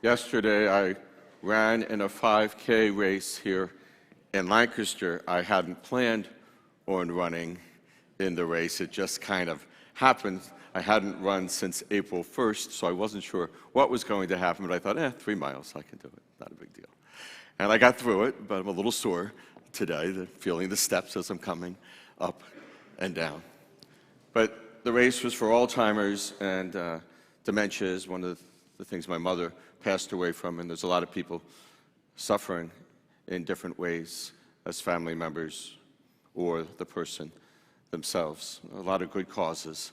Yesterday, I ran in a 5K race here in Lancaster. I hadn't planned on running in the race. It just kind of happened. I hadn't run since April 1st, so I wasn't sure what was going to happen, but I thought, 3 miles, I can do it. Not a big deal. And I got through it, but I'm a little sore today, feeling the steps as I'm coming up and down. But the race was for Alzheimer's, and dementia is one of the things my mother passed away from, and there's a lot of people suffering in different ways as family members or the person themselves. A lot of good causes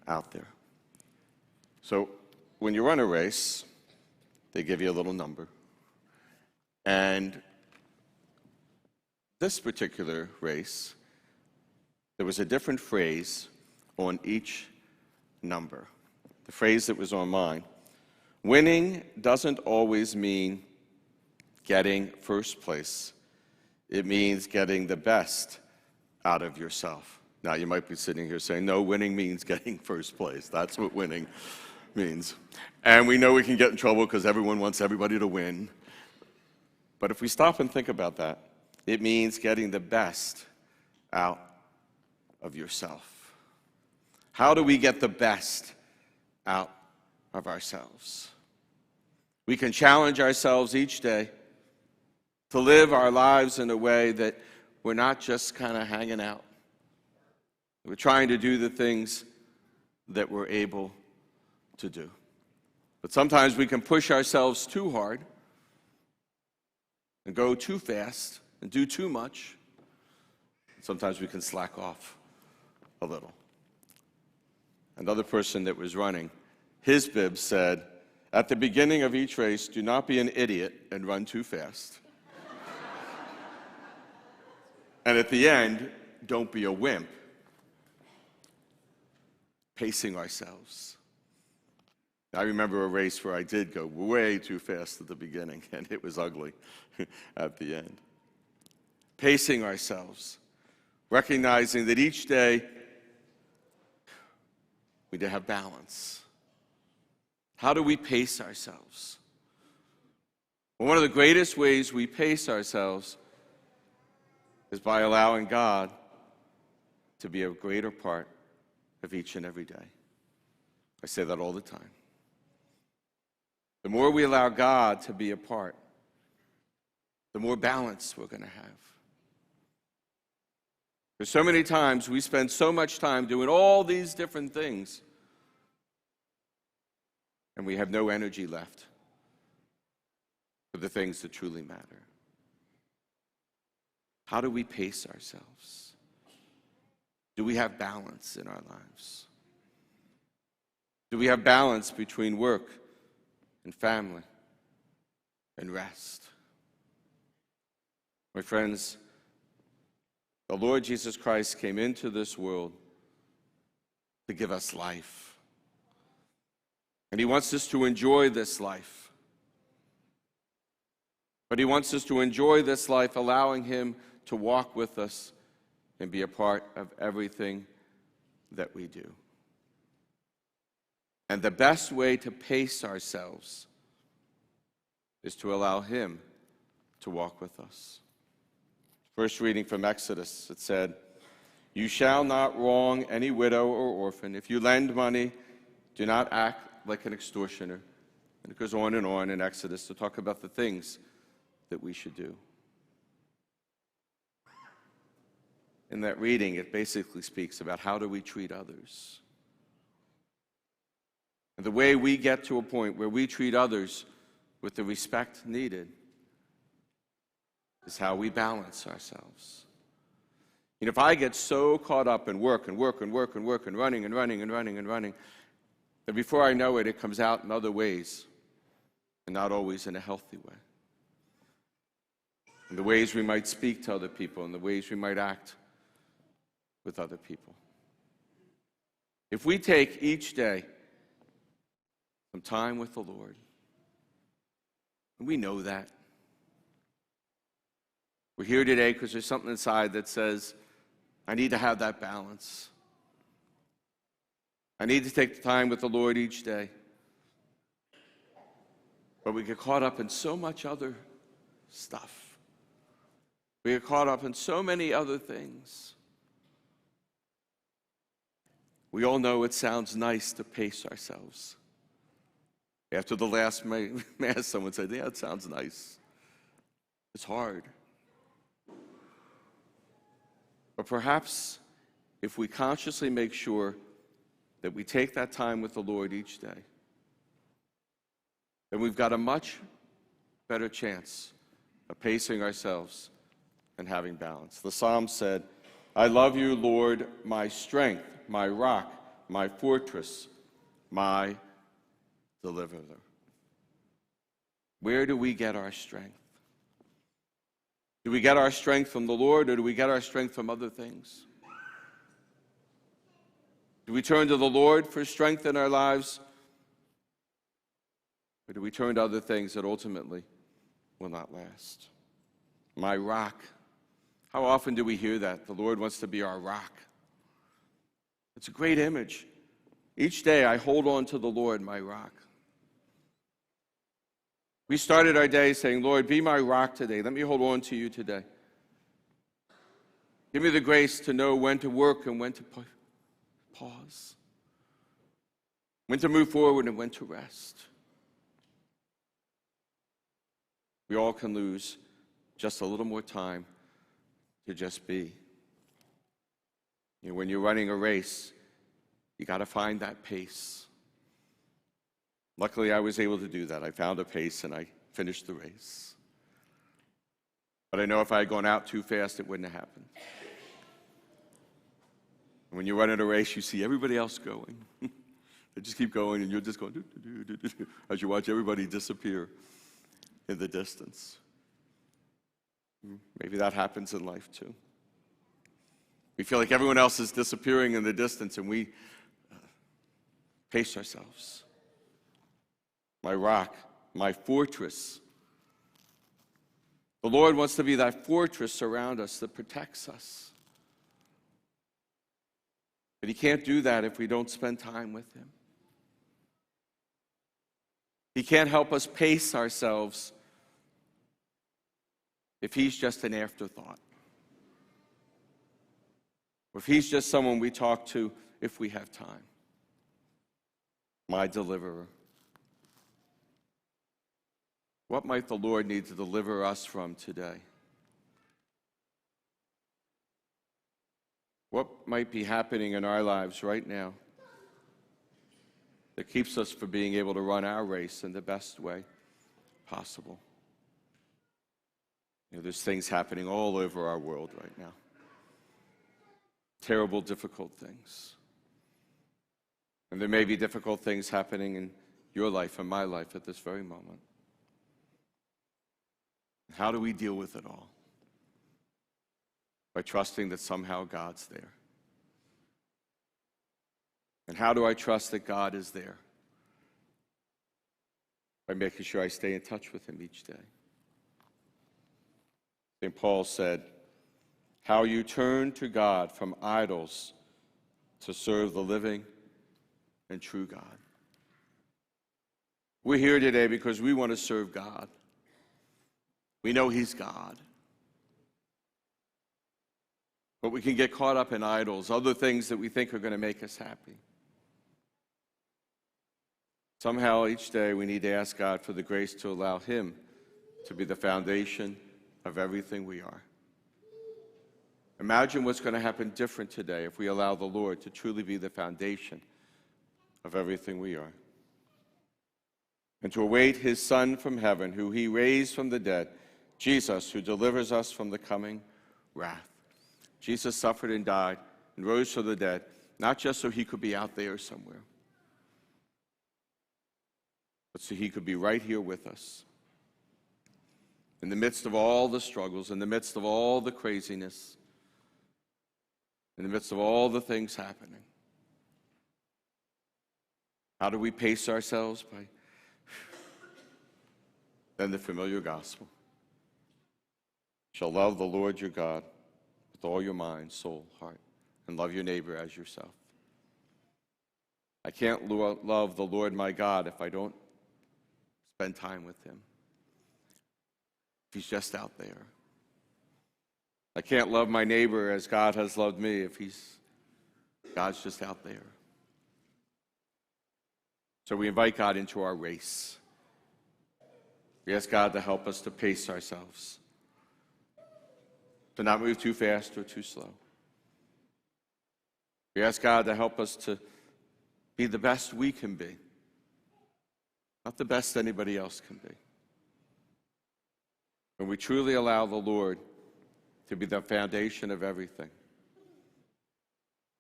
out there. So when you run a race, they give you a little number. And this particular race, there was a different phrase on each number. The phrase that was on mine: winning doesn't always mean getting first place. It means getting the best out of yourself. Now, you might be sitting here saying, no, winning means getting first place. That's what winning means. And we know we can get in trouble because everyone wants everybody to win. But if we stop and think about that, it means getting the best out of yourself. How do we get the best out of ourselves? We can challenge ourselves each day to live our lives in a way that we're not just kind of hanging out. We're trying to do the things that we're able to do. But sometimes we can push ourselves too hard and go too fast and do too much. Sometimes we can slack off a little. Another person that was running, his bib said, at the beginning of each race, do not be an idiot and run too fast. And at the end, don't be a wimp. Pacing ourselves. I remember a race where I did go way too fast at the beginning, and it was ugly at the end. Pacing ourselves, recognizing that each day we need to have balance. How do we pace ourselves? Well, one of the greatest ways we pace ourselves is by allowing God to be a greater part of each and every day. I say that all the time. The more we allow God to be a part, the more balance we're going to have. There's so many times we spend so much time doing all these different things, and we have no energy left for the things that truly matter. How do we pace ourselves? Do we have balance in our lives? Do we have balance between work and family and rest? My friends, the Lord Jesus Christ came into this world to give us life. And He wants us to enjoy this life. But He wants us to enjoy this life, allowing Him to walk with us and be a part of everything that we do. And the best way to pace ourselves is to allow Him to walk with us. First reading from Exodus, it said, you shall not wrong any widow or orphan. If you lend money, do not act like an extortioner. And it goes on in Exodus to talk about the things that we should do. In that reading, it basically speaks about how do we treat others. And the way we get to a point where we treat others with the respect needed is how we balance ourselves. And if I get so caught up in work and running, that before I know it, it comes out in other ways and not always in a healthy way. And the ways we might speak to other people and the ways we might act with other people. If we take each day some time with the Lord, and we know that. We're here today because there's something inside that says, I need to have that balance. I need to take the time with the Lord each day. But we get caught up in so much other stuff. We get caught up in so many other things. We all know it sounds nice to pace ourselves. After the last Mass, someone said, yeah, it sounds nice. It's hard. But perhaps if we consciously make sure that we take that time with the Lord each day, then we've got a much better chance of pacing ourselves and having balance. The Psalm said, I love you, Lord, my strength, my rock, my fortress, my deliverer. Where do we get our strength? Do we get our strength from the Lord, or do we get our strength from other things? Do we turn to the Lord for strength in our lives, or do we turn to other things that ultimately will not last? My rock. How often do we hear that? The Lord wants to be our rock. It's a great image. Each day I hold on to the Lord, my rock. We started our day saying, Lord, be my rock today. Let me hold on to you today. Give me the grace to know when to work and when to pause, when to move forward and when to rest. We all can lose just a little more time to just be. You know, when you're running a race, you got to find that pace. Luckily, I was able to do that. I found a pace and I finished the race. But I know if I had gone out too fast, it wouldn't have happened. And when you run in a race, you see everybody else going. They just keep going, and you're just going as you watch everybody disappear in the distance. Maybe that happens in life too. We feel like everyone else is disappearing in the distance, and we pace ourselves. My rock, my fortress. The Lord wants to be that fortress around us that protects us. But He can't do that if we don't spend time with Him. He can't help us pace ourselves if He's just an afterthought. Or if He's just someone we talk to if we have time. My deliverer. What might the Lord need to deliver us from today? What might be happening in our lives right now that keeps us from being able to run our race in the best way possible? You know, there's things happening all over our world right now. Terrible, difficult things. And there may be difficult things happening in your life and my life at this very moment. How do we deal with it all? By trusting that somehow God's there. And how do I trust that God is there? By making sure I stay in touch with Him each day. St. Paul said, how you turn to God from idols to serve the living and true God. We're here today because we want to serve God. We know He's God. But we can get caught up in idols, other things that we think are going to make us happy. Somehow each day we need to ask God for the grace to allow Him to be the foundation of everything we are. Imagine what's going to happen different today if we allow the Lord to truly be the foundation of everything we are. And to await His Son from heaven, who He raised from the dead, Jesus, who delivers us from the coming wrath. Jesus suffered and died and rose from the dead, not just so He could be out there somewhere, but so He could be right here with us. In the midst of all the struggles, in the midst of all the craziness, in the midst of all the things happening. How do we pace ourselves? By then the familiar gospel. You shall love the Lord your God with all your mind, soul, heart, and love your neighbor as yourself. I can't love the Lord my God if I don't spend time with him. If he's just out there. I can't love my neighbor as God has loved me if God's just out there. So we invite God into our race. We ask God to help us to pace ourselves, to not move too fast or too slow. We ask God to help us to be the best we can be, not the best anybody else can be. When we truly allow the Lord to be the foundation of everything,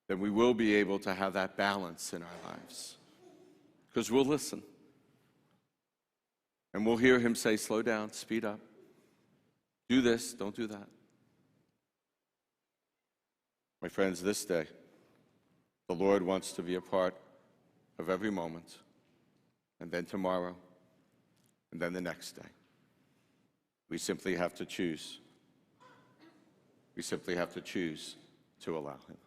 then we will be able to have that balance in our lives. Because we'll listen. And we'll hear him say, slow down, speed up. Do this, don't do that. My friends, this day, the Lord wants to be a part of every moment, and then tomorrow, and then the next day. We simply have to choose. We simply have to choose to allow him.